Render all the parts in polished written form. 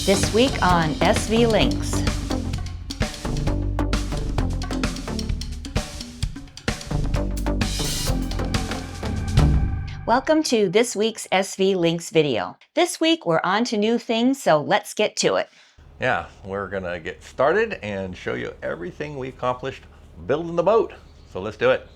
This week on SV Lynx. Welcome to this week's SV Lynx video. This week we're on to new things, so let's get to it. Yeah, we're gonna get started and show you everything we accomplished building the boat. So let's do it.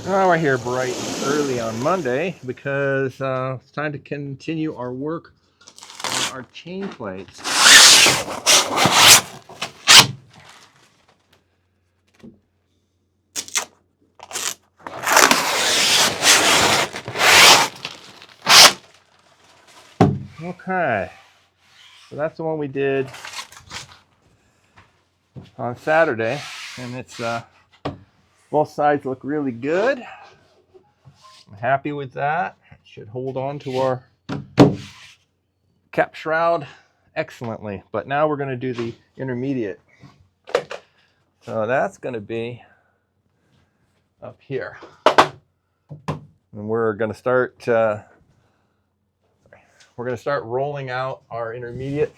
We're here bright and early on Monday because it's time to continue our work on our chain plates. Okay, so that's the one we did on Saturday, and it's both sides look really good. I'm happy with that. It should hold on to our cap shroud excellently. But now we're going to do the intermediate. So that's going to be up here, and we're going to start rolling out our intermediate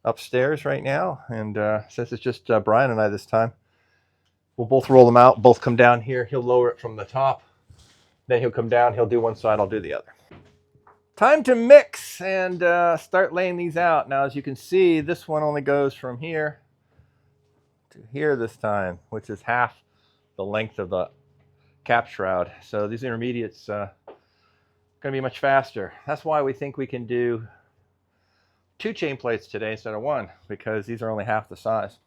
upstairs right now. And since it's just Brian and I this time, we'll both roll them out, both come down here. He'll lower it from the top, then he'll come down, he'll do one side, I'll do the other. Time to mix and start laying these out. Now, as you can see, this one only goes from here to here this time, which is half the length of the cap shroud. So these intermediates going to be much faster. That's why we think we can do 2 chain plates today instead of 1, because these are only half the size.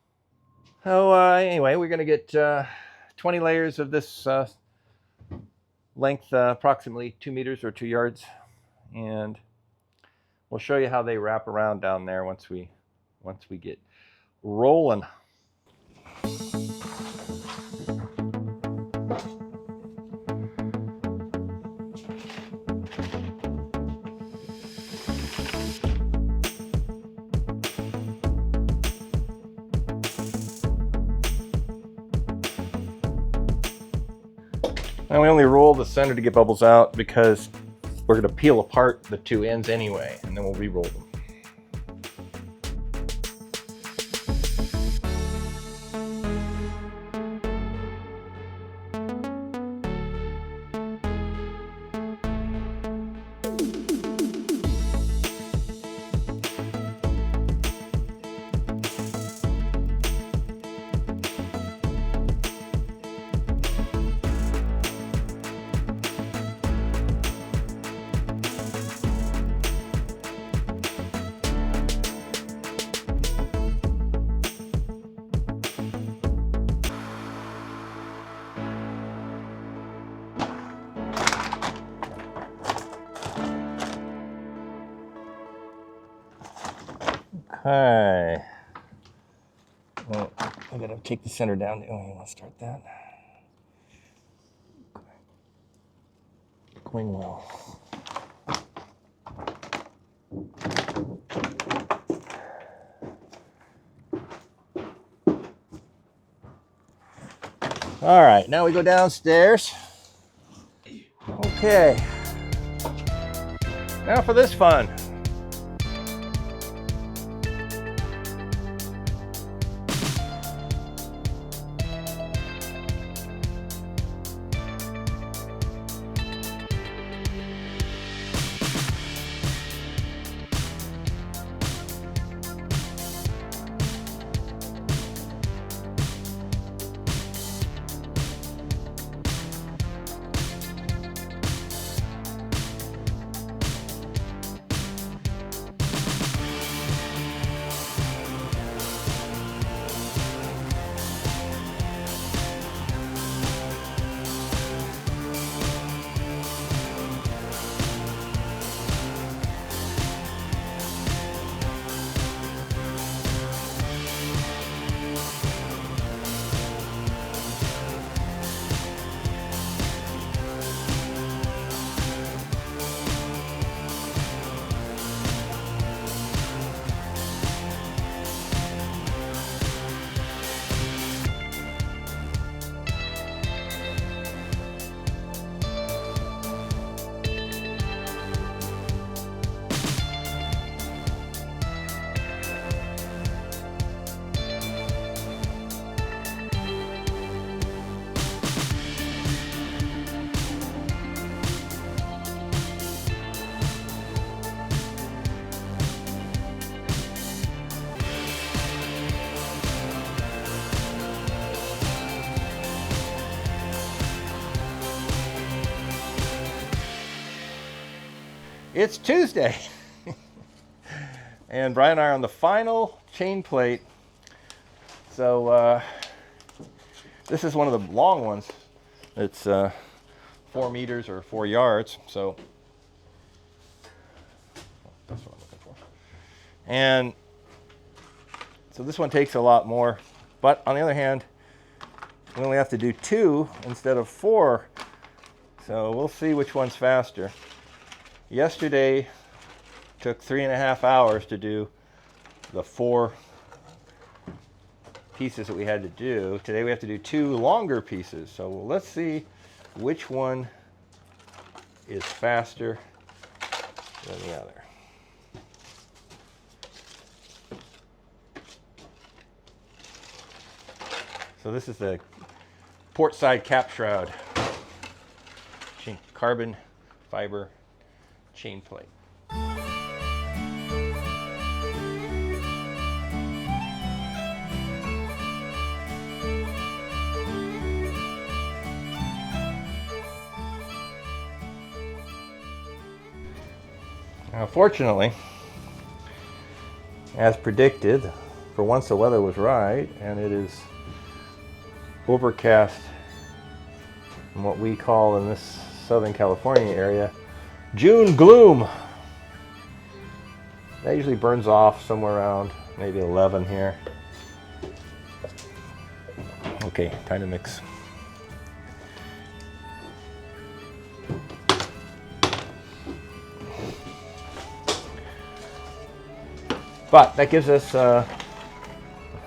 So anyway, we're going to get 20 layers of this length, approximately 2 meters or 2 yards. And we'll show you how they wrap around down there once we get rolling. And we only roll the center to get bubbles out because we're going to peel apart the 2 ends anyway, and then we'll re-roll them. Okay. Well, I gotta take the center down. Oh, you want to start that? Going well. All right, now we go downstairs. Okay. Now for this fun. It's Tuesday. And Brian and I are on the final chain plate. So this is one of the long ones. It's 4 meters or 4 yards. So that's what I'm looking for. And so this one takes a lot more. But on the other hand, we only have to do 2 instead of 4. So we'll see which one's faster. Yesterday took 3.5 hours to do the 4 pieces that we had to do. Today we have to do 2 longer pieces. So let's see which one is faster than the other. So this is the port side cap shroud, carbon fiber chain plate. Now, fortunately, as predicted, for once the weather was right, and it is overcast in what we call in this Southern California area June gloom. That usually burns off somewhere around maybe 11 here. Okay, time to mix. But that gives us a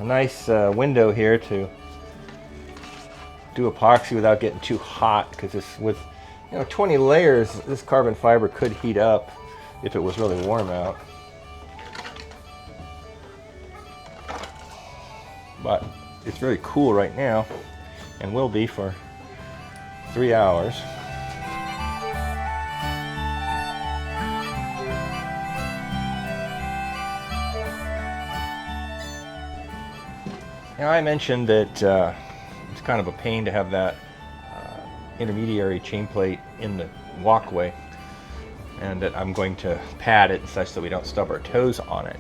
nice window here to do epoxy without getting too hot, because this, with 20 layers, this carbon fiber could heat up if it was really warm out. But it's very cool right now, and will be for 3 hours. Now, I mentioned that it's kind of a pain to have that intermediary chain plate in the walkway, and that I'm going to pad it such that we don't stub our toes on it.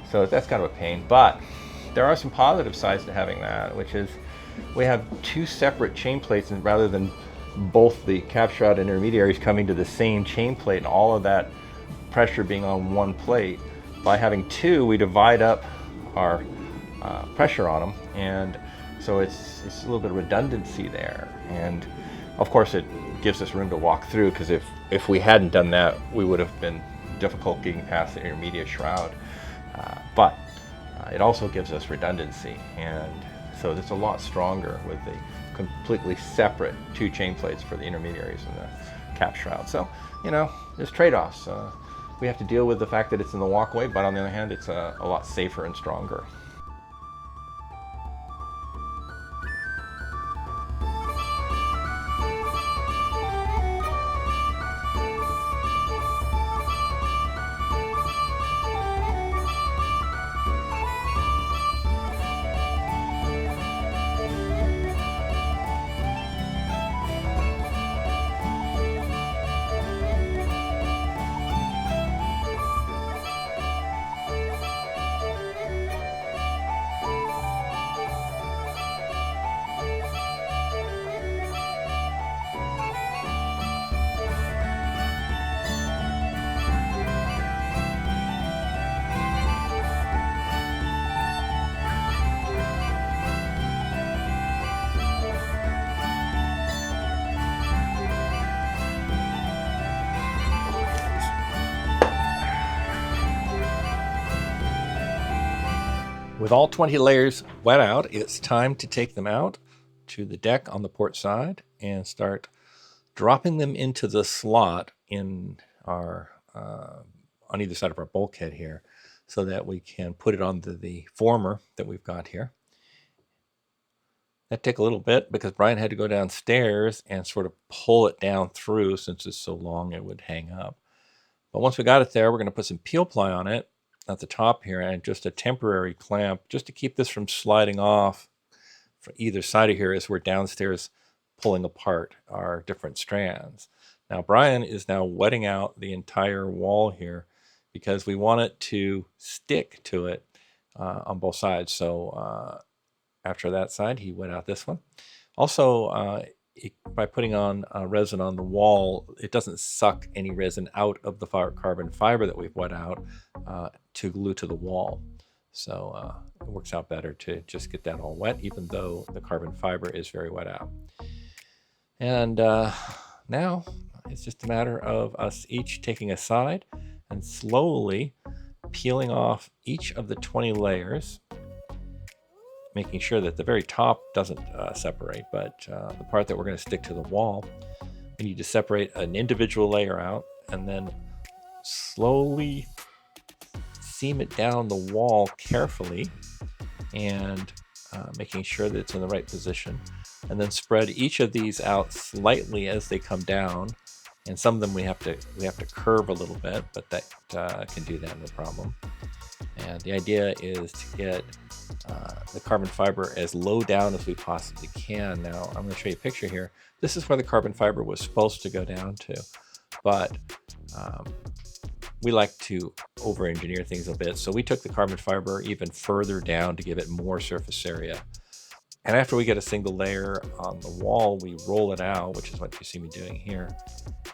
So that's kind of a pain, but there are some positive sides to having that, which is we have 2 separate chain plates, and rather than both the cap shroud and intermediaries coming to the same chain plate and all of that pressure being on one plate, by having 2, we divide up our pressure on them, and so it's a little bit of redundancy there. And of course it gives us room to walk through, because if we hadn't done that, we would have been difficult getting past the intermediate shroud. But it also gives us redundancy, and so it's a lot stronger with the completely separate 2 chain plates for the intermediaries and the cap shroud. So there's trade-offs. We have to deal with the fact that it's in the walkway, but on the other hand, it's a lot safer and stronger. With all 20 layers wet out, it's time to take them out to the deck on the port side and start dropping them into the slot in our on either side of our bulkhead here, so that we can put it onto the former that we've got here. That took a little bit because Brian had to go downstairs and sort of pull it down through, since it's so long it would hang up. But once we got it there, we're going to put some peel ply on it at the top here, and just a temporary clamp just to keep this from sliding off from either side of here as we're downstairs pulling apart our different strands. Now Brian is now wetting out the entire wall here because we want it to stick to it on both sides. So after that side, he wet out this one. Also, by putting on resin on the wall, it doesn't suck any resin out of the carbon fiber that we've wet out to glue to the wall. So it works out better to just get that all wet, even though the carbon fiber is very wet out. And now it's just a matter of us each taking a side and slowly peeling off each of the 20 layers, making sure that the very top doesn't separate, but the part that we're going to stick to the wall, we need to separate an individual layer out and then slowly seam it down the wall carefully and making sure that it's in the right position, and then spread each of these out slightly as they come down. And some of them we have to curve a little bit, but that can do that no problem. And the idea is to get the carbon fiber as low down as we possibly can. Now I'm going to show you a picture here. This is where the carbon fiber was supposed to go down to, but we like to over-engineer things a bit. So we took the carbon fiber even further down to give it more surface area. And after we get a single layer on the wall, we roll it out, which is what you see me doing here,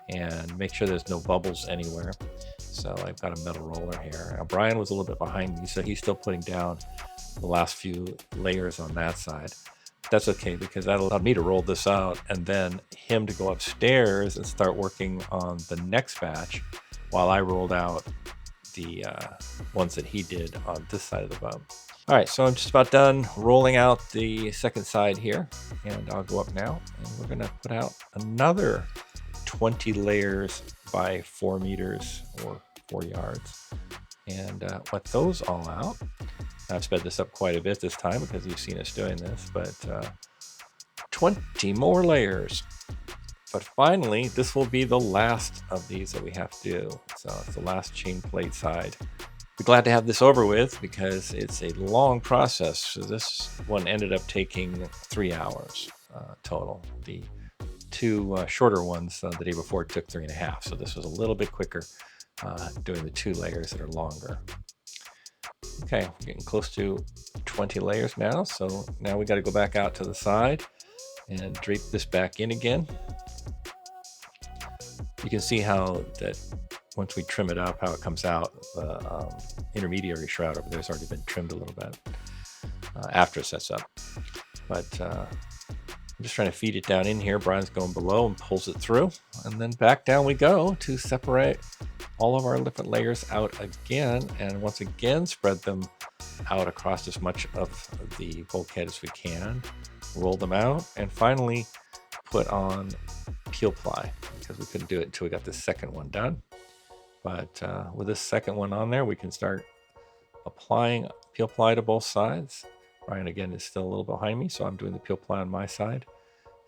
and make sure there's no bubbles anywhere. So I've got a metal roller here. Now Brian was a little bit behind me, so he's still putting down the last few layers on that side. That's okay, because that allowed me to roll this out and then him to go upstairs and start working on the next batch while I rolled out the ones that he did on this side of the boat. All right, so I'm just about done rolling out the second side here, and I'll go up now and we're gonna put out another 20 layers by 4 meters or 4 yards. And let those all out. I've sped this up quite a bit this time because you've seen us doing this, but 20 more layers. But finally, this will be the last of these that we have to do. So it's the last chain plate side. We're glad to have this over with because it's a long process. So this one ended up taking 3 hours total. The two shorter ones the day before took 3.5. So this was a little bit quicker doing the 2 layers that are longer. Okay, we're getting close to 20 layers now. So now we got to go back out to the side and drape this back in again. You can see how that once we trim it up, how it comes out. The intermediary shroud over there has already been trimmed a little bit after it sets up. But I'm just trying to feed it down in here. Brian's going below and pulls it through. And then back down we go to separate all of our different layers out again. And once again, spread them out across as much of the bulkhead as we can. Roll them out. And finally, put on peel ply, because we couldn't do it until we got the second one done. But with this second one on there, we can start applying peel ply to both sides. Brian again is still a little behind me, so I'm doing the peel ply on my side.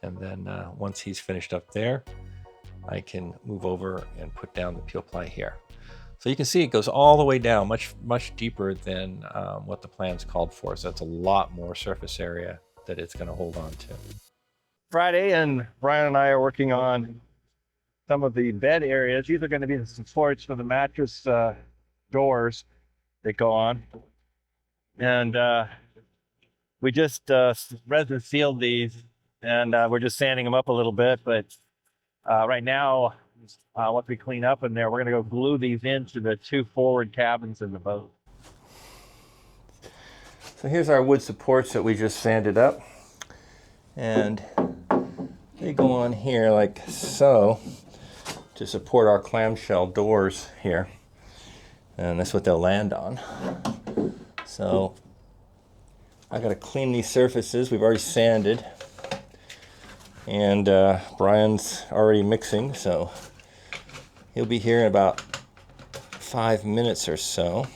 And then once he's finished up there, I can move over and put down the peel ply here. So you can see it goes all the way down, much deeper than what the plans called for. So that's a lot more surface area that it's going to hold on to. Friday, and Brian and I are working on some of the bed areas. These are going to be the supports for the mattress doors that go on. And we just resin sealed these, and we're just sanding them up a little bit. But right now, once we clean up in there, we're going to go glue these into the 2 forward cabins in the boat. So here's our wood supports that we just sanded up. And they go on here like so to support our clamshell doors here. And that's what they'll land on. So I got to clean these surfaces. We've already sanded. And Brian's already mixing, so he'll be here in about 5 minutes or so.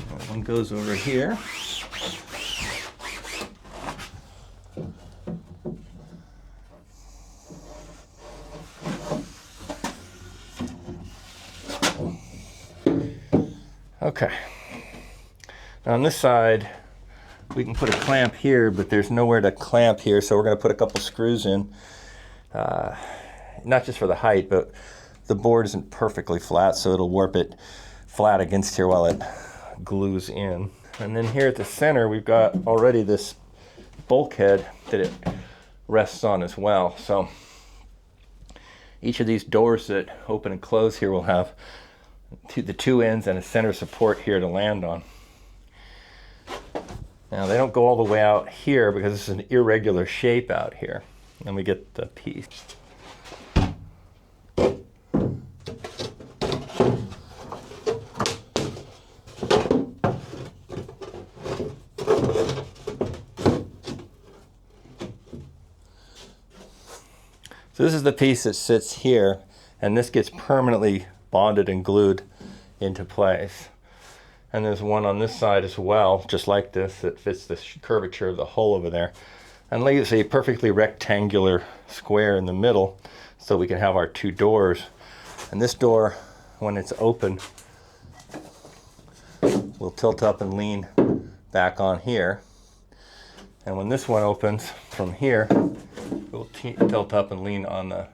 That one goes over here. On this side, we can put a clamp here, but there's nowhere to clamp here, so we're going to put a couple screws in. Not just for the height, but the board isn't perfectly flat, so it'll warp it flat against here while it glues in. And then here at the center, we've got already this bulkhead that it rests on as well. So each of these doors that open and close here will have the two ends and a center support here to land on. Now they don't go all the way out here because this is an irregular shape out here. And we get the piece. So this is the piece that sits here, and this gets permanently bonded and glued into place. And there's one on this side as well, just like this, that fits the curvature of the hole over there. And leaves a perfectly rectangular square in the middle so we can have our two doors. And this door, when it's open, will tilt up and lean back on here. And when this one opens from here, it will tilt up and lean on the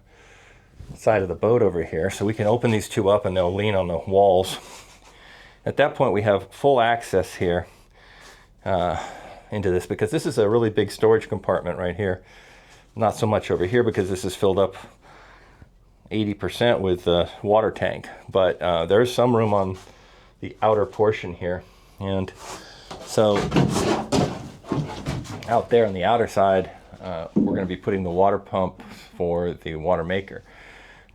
side of the boat over here. So we can open these two up and they'll lean on the walls. At that point, we have full access here into this, because this is a really big storage compartment right here. Not so much over here because this is filled up 80% with the water tank, but there's some room on the outer portion here. And so out there on the outer side, we're going to be putting the water pump for the water maker.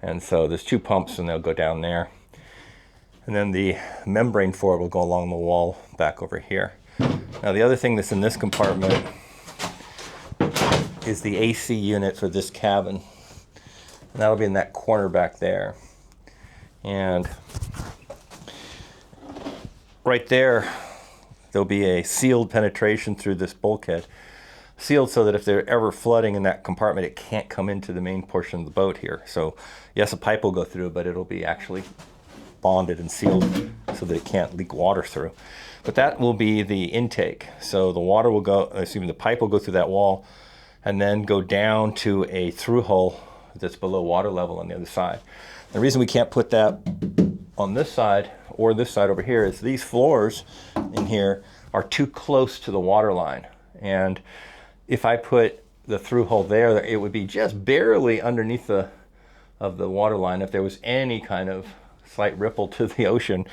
And so there's two pumps and they'll go down there. And then the membrane for it will go along the wall back over here. Now the other thing that's in this compartment is the AC unit for this cabin. And that'll be in that corner back there. And right there, there'll be a sealed penetration through this bulkhead. Sealed so that if they're ever flooding in that compartment, it can't come into the main portion of the boat here. So yes, a pipe will go through, but it'll be actually bonded and sealed so that it can't leak water through. But that will be the intake. So the water will go, the pipe will go through that wall and then go down to a through hole that's below water level on the other side. The reason we can't put that on this side or this side over here is these floors in here are too close to the water line. And if I put the through hole there, it would be just barely underneath the water line. If there was any kind of slight ripple to the ocean,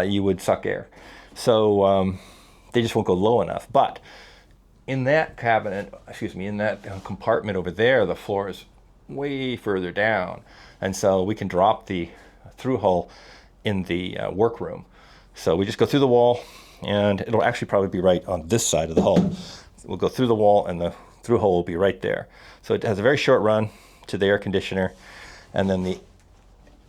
you would suck air. So they just won't go low enough. But in that cabinet, in that compartment over there, the floor is way further down. And so we can drop the through hole in the workroom. So we just go through the wall, and it'll actually probably be right on this side of the hull. We'll go through the wall and the through hole will be right there. So it has a very short run to the air conditioner, and then the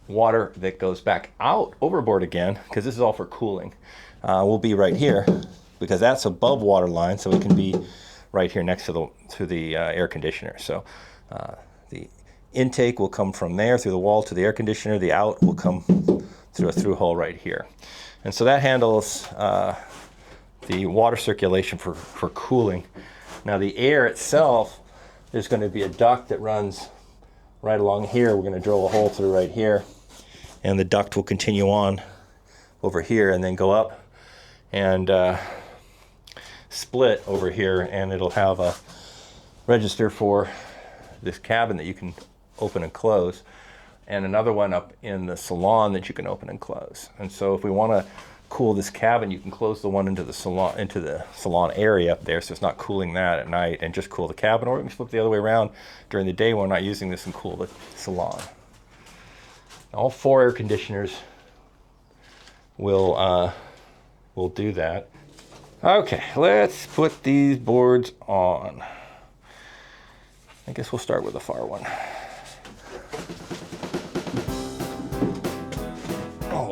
water that goes back out overboard again, because this is all for cooling, will be right here, because that's above water line, so it can be right here next to the air conditioner. So the intake will come from there through the wall to the air conditioner. The out will come through a through hole right here. And so that handles the water circulation for cooling. Now the air itself, there's going to be a duct that runs right along here. We're going to drill a hole through right here, and the duct will continue on over here and then go up and split over here, and it'll have a register for this cabin that you can open and close, and another one up in the salon that you can open and close. And so if we want to cool this cabin, you can close the one into the salon area up there, so it's not cooling that at night, and just cool the cabin. Or we can flip the other way around during the day when we're not using this and cool the salon. All 4 air conditioners will do that. Okay, let's put these boards on. I guess we'll start with the far one. Oh.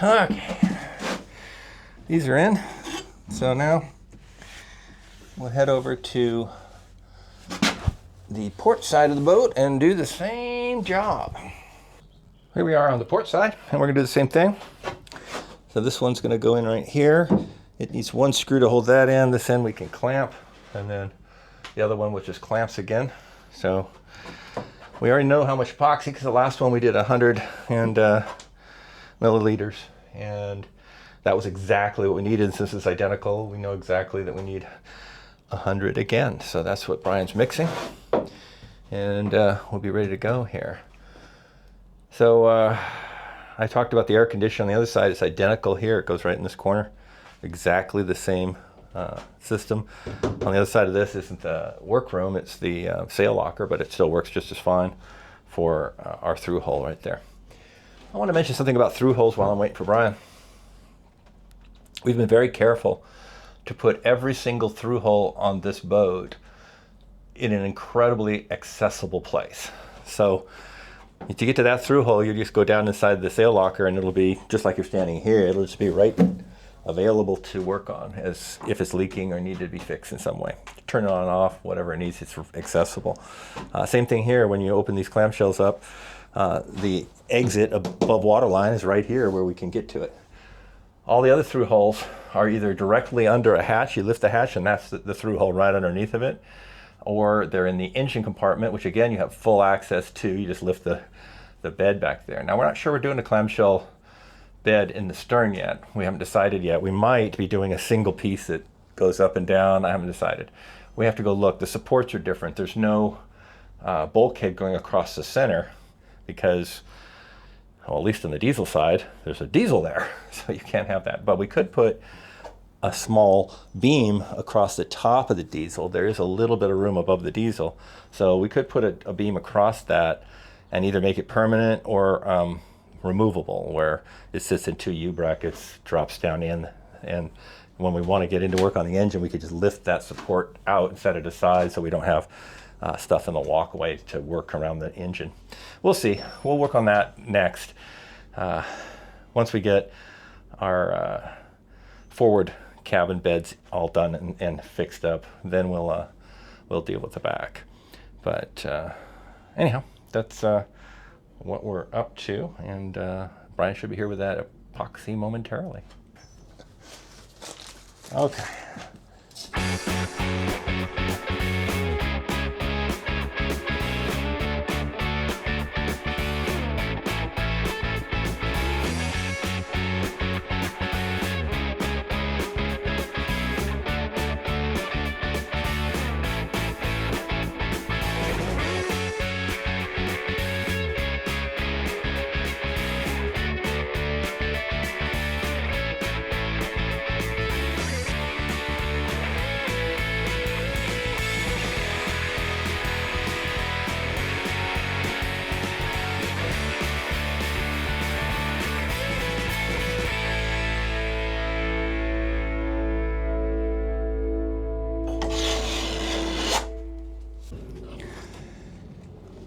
Okay, these are in. So now we'll head over to the port side of the boat and do the same job. Here we are on the port side, and we're gonna do the same thing. So this one's gonna go in right here. It needs one screw to hold that in. This end we can clamp, and then the other one which just clamps again. So we already know how much epoxy, because the last one we did 100 milliliters, and that was exactly what we needed. Since it's identical, we know exactly that we need 100 again. So that's what Brian's mixing, and we'll be ready to go here. So I talked about the air conditioner on the other side. It's identical here. It goes right in this corner. Exactly the same system. On the other side of this isn't the workroom, it's the sail locker, but it still works just as fine for our through hole right there. I want to mention something about through holes while I'm waiting for Brian. We've been very careful to put every single through hole on this boat in an incredibly accessible place. So to get to that through hole, you just go down inside the sail locker, and it'll be just like you're standing here. It'll just be right available to work on as if it's leaking or needed to be fixed in some way. Turn it on and off, whatever it needs, it's accessible. Same thing here. When you open these clamshells up, the exit above waterline is right here where we can get to it. All the other through holes are either directly under a hatch. You lift the hatch and that's the through hole right underneath of it, or they're in the engine compartment, which again you have full access to. You just lift the bed back there. Now we're not sure we're doing a clamshell bed in the stern yet. We haven't decided yet. We might be doing a single piece that goes up and down. I haven't decided. We have to go look. The supports are different. There's no bulkhead going across the center because, well, at least on the diesel side, there's a diesel there, so you can't have that. But we could put a small beam across the top of the diesel. There is a little bit of room above the diesel, so we could put a beam across that and either make it permanent or removable, where it sits in two U-brackets, drops down in, and when we want to get into work on the engine, we could just lift that support out and set it aside so we don't have stuff in the walkway to work around the engine. We'll see. We'll work on that next. Once we get our forward cabin beds all done and fixed up, then we'll deal with the back. But anyhow, that's what we're up to, and Brian should be here with that epoxy momentarily. Okay.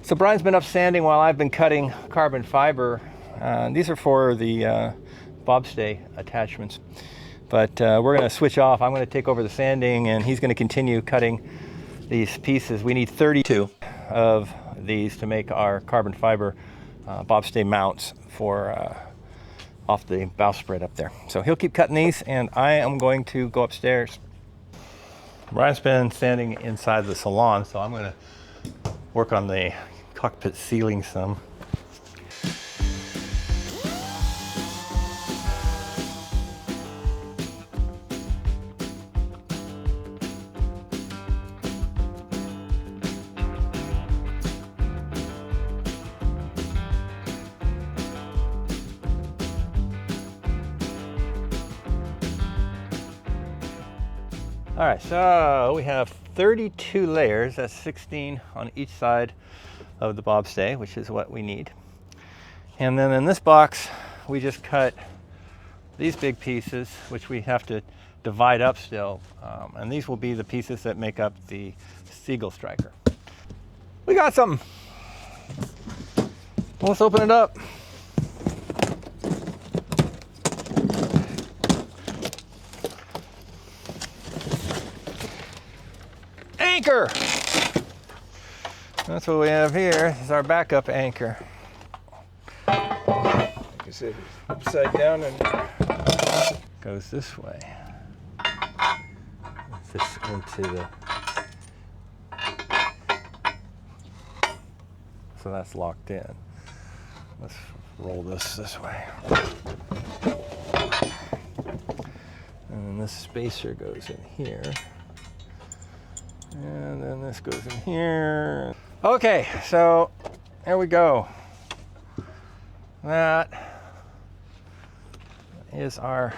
So Brian's been up sanding while I've been cutting carbon fiber. These are for the Bobstay attachments. But we're going to switch off. I'm going to take over the sanding, and he's going to continue cutting these pieces. We need 32 of these to make our carbon fiber Bobstay mounts for off the bowsprit up there. So he'll keep cutting these, and I am going to go upstairs. Brian's been standing inside the salon, so I'm going to work on the cockpit ceiling some. All right, so we have 32 layers. That's 16 on each side of the Bobstay, which is what we need. And then in this box, we just cut these big pieces, which we have to divide up still. And these will be the pieces that make up the Seagull Striker. We got something. Let's open it up. anchor. That's what we have here. This is our backup anchor. You can see it's upside down and goes this way. This into the. So that's locked in. Let's roll this way. And then this spacer goes in here. And then this goes in here. Okay, so there we go. That is our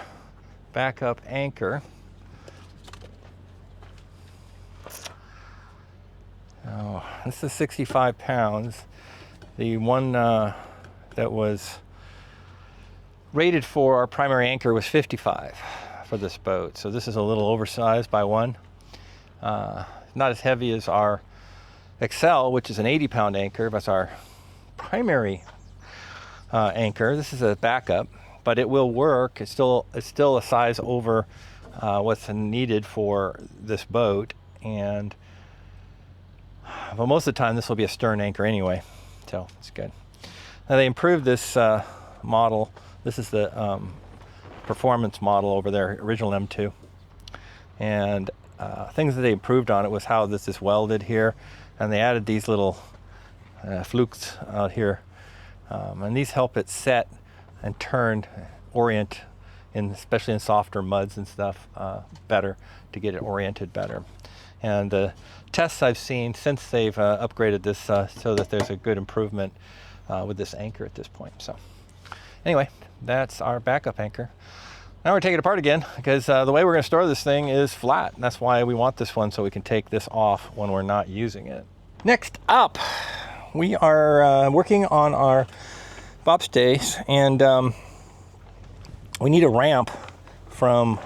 backup anchor. Oh, this is 65 pounds. The one that was rated for our primary anchor was 55 for this boat. So this is a little oversized by one. Not as heavy as our Excel, which is an 80-pound anchor. That's our primary anchor. This is a backup, but it will work. It's still a size over what's needed for this boat, but most of the time this will be a stern anchor anyway, so it's good. Now they improved this model. This is the performance model over there, original M2, and things that they improved on it was how this is welded here, and they added these little flukes out here, and these help it set and turn, orient, especially in softer muds and stuff, better to get it oriented better. And the tests I've seen since they've upgraded this so that there's a good improvement with this anchor at this point. So anyway, that's our backup anchor. Now we're taking it apart again because the way we're going to store this thing is flat. And that's why we want this one, so we can take this off when we're not using it. Next up, we are working on our Bobstays, and we need a ramp from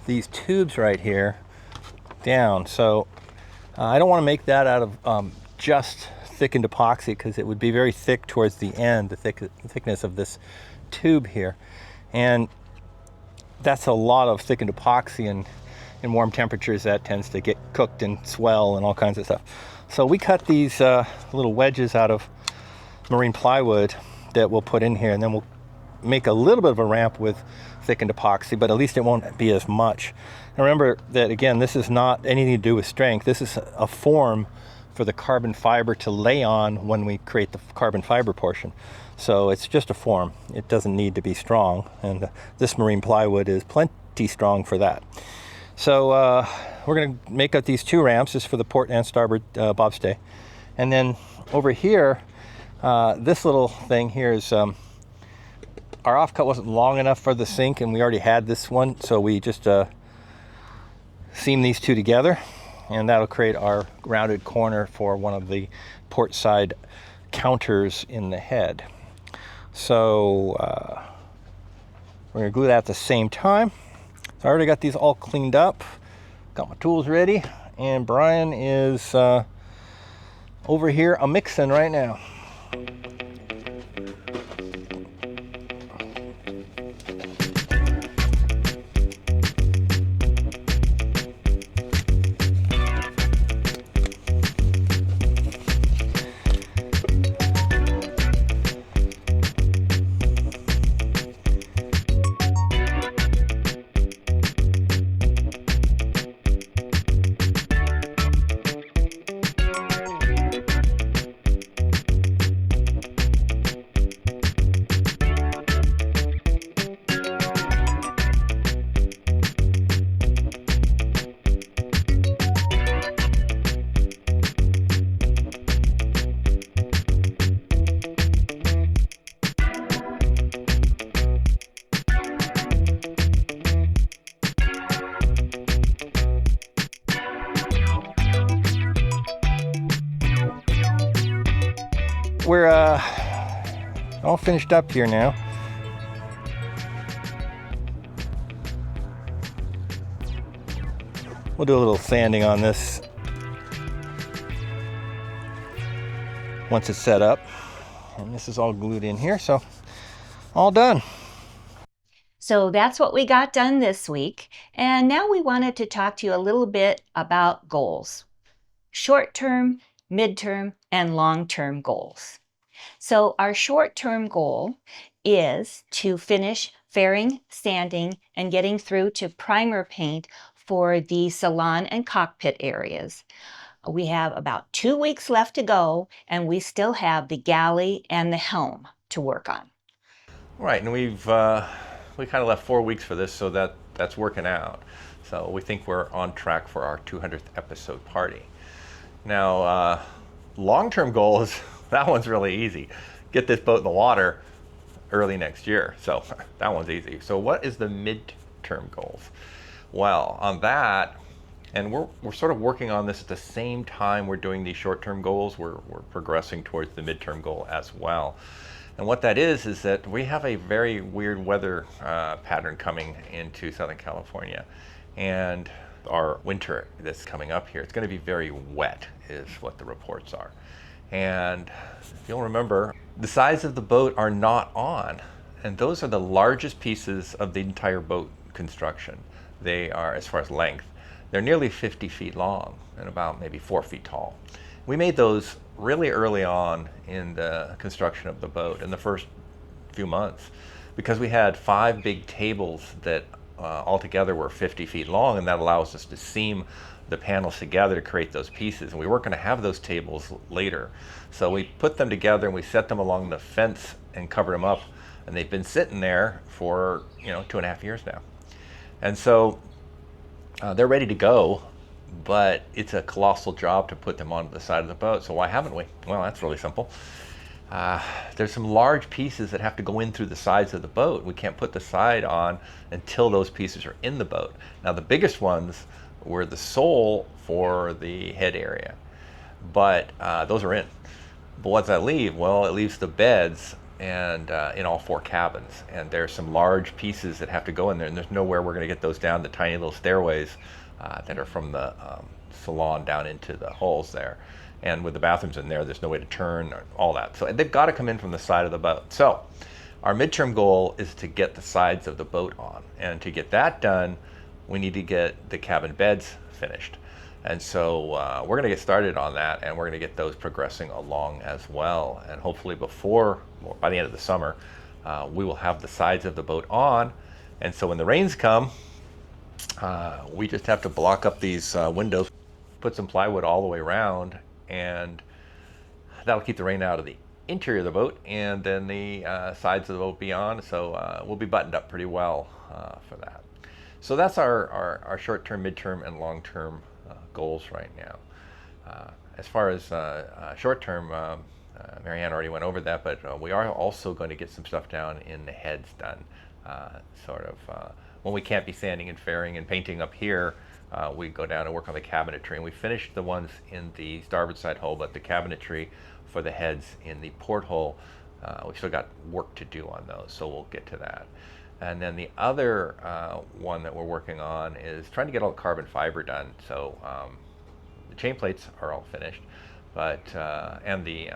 these tubes right here down. So I don't want to make that out of just thickened epoxy, because it would be very thick towards the end, the thickness of this tube here. And that's a lot of thickened epoxy, and in warm temperatures that tends to get cooked and swell and all kinds of stuff. So we cut these little wedges out of marine plywood that we'll put in here, and then we'll make a little bit of a ramp with thickened epoxy, but at least it won't be as much. And remember that, again, this is not anything to do with strength. This is a form for the carbon fiber to lay on when we create the carbon fiber portion. So it's just a form. It doesn't need to be strong, and this marine plywood is plenty strong for that. So we're going to make up these two ramps. This is for the port and starboard bobstay. And then over here, this little thing here is our offcut wasn't long enough for the sink, and we already had this one, so we just seam these two together, and that'll create our rounded corner for one of the port side counters in the head. So we're going to glue that at the same time. So I already got these all cleaned up, got my tools ready, and Brian is over here mixing right now. We're all finished up here now. We'll do a little sanding on this once it's set up. And this is all glued in here, so all done. So that's what we got done this week. And now we wanted to talk to you a little bit about goals. Short-term, midterm, and long-term goals. So our short-term goal is to finish fairing, sanding, and getting through to primer paint for the salon and cockpit areas. We have about 2 weeks left to go, and we still have the galley and the helm to work on. Right, and we kind of left 4 weeks for this, so that's working out. So we think we're on track for our 200th episode party. Now, long-term goal is that one's really easy. Get this boat in the water early next year. So that one's easy. So what is the midterm goals? Well, on that, and we're sort of working on this at the same time we're doing these short-term goals. We're progressing towards the midterm goal as well. And what that is that we have a very weird weather pattern coming into Southern California. And our winter that's coming up here, it's going to be very wet is what the reports are. And if you'll remember, the sides of the boat are not on. And those are the largest pieces of the entire boat construction. They are, as far as length, they're nearly 50 feet long and about maybe 4 feet tall. We made those really early on in the construction of the boat in the first few months because we had 5 big tables that altogether were 50 feet long, and that allows us to seam the panels together to create those pieces. And we weren't going to have those tables later. So we put them together and we set them along the fence and covered them up. And they've been sitting there for 2.5 years now. And so they're ready to go, but it's a colossal job to put them onto the side of the boat. So why haven't we? Well, that's really simple. There's some large pieces that have to go in through the sides of the boat. We can't put the side on until those pieces are in the boat. Now, the biggest ones were the sole for the head area, but those are in. But what's that leave? Well, it leaves the beds and in all 4 cabins. And there's some large pieces that have to go in there, and there's nowhere we're going to get those down the tiny little stairways that are from the salon down into the hulls there. And with the bathrooms in there, there's no way to turn, or all that. So they've got to come in from the side of the boat. So our midterm goal is to get the sides of the boat on. And to get that done, we need to get the cabin beds finished. And so we're going to get started on that, and we're going to get those progressing along as well. And hopefully by the end of the summer, we will have the sides of the boat on. And so when the rains come, we just have to block up these windows, put some plywood all the way around, and that'll keep the rain out of the interior of the boat, and then the sides of the boat be on. So we'll be buttoned up pretty well for that. So that's our short-term, midterm, and long-term goals right now. As far as short-term, Marianne already went over that, but we are also going to get some stuff down in the heads done. When we can't be sanding and fairing and painting up here, we go down and work on the cabinetry. And we finished the ones in the starboard side hull, but the cabinetry for the heads in the porthole, we still got work to do on those, so we'll get to that. And then the other one that we're working on is trying to get all the carbon fiber done. So the chain plates are all finished, but and the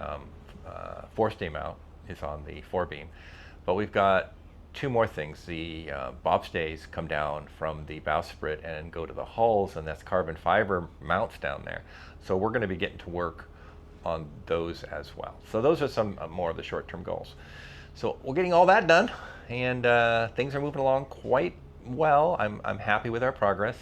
forestay mount is on the forebeam. But we've got 2 more things. The bobstays come down from the bowsprit and go to the hulls, and that's carbon fiber mounts down there. So we're going to be getting to work on those as well. So those are some more of the short-term goals. So we're getting all that done, and things are moving along quite well. I'm happy with our progress,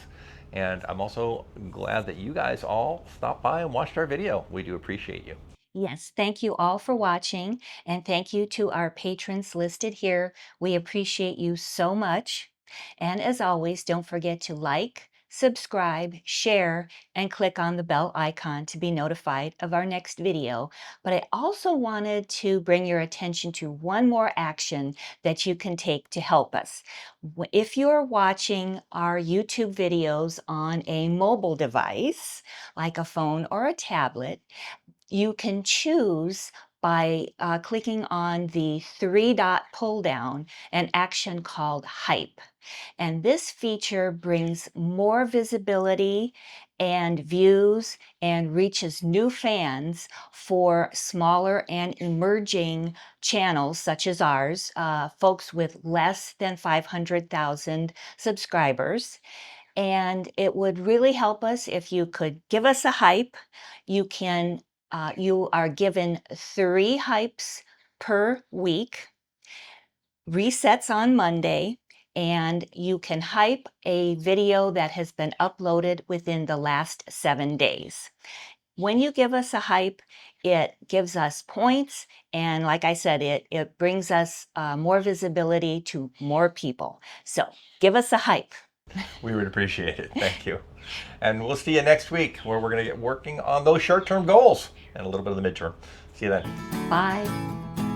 and I'm also glad that you guys all stopped by and watched our video. We do appreciate you. Yes, thank you all for watching, and thank you to our patrons listed here. We appreciate you so much. And as always, don't forget to like, subscribe, share, and click on the bell icon to be notified of our next video. But I also wanted to bring your attention to one more action that you can take to help us. If you're watching our YouTube videos on a mobile device, like a phone or a tablet, you can choose by clicking on the 3-dot pull down an action called Hype. And this feature brings more visibility and views and reaches new fans for smaller and emerging channels such as ours, folks with less than 500,000 subscribers. And it would really help us if you could give us a hype. You are given 3 hypes per week, resets on Monday, and you can hype a video that has been uploaded within the last 7 days. When you give us a hype, it gives us points, and like I said, it brings us more visibility to more people. So give us a hype. We would appreciate it. Thank you. And we'll see you next week where we're going to get working on those short-term goals and a little bit of the midterm. See you then. Bye.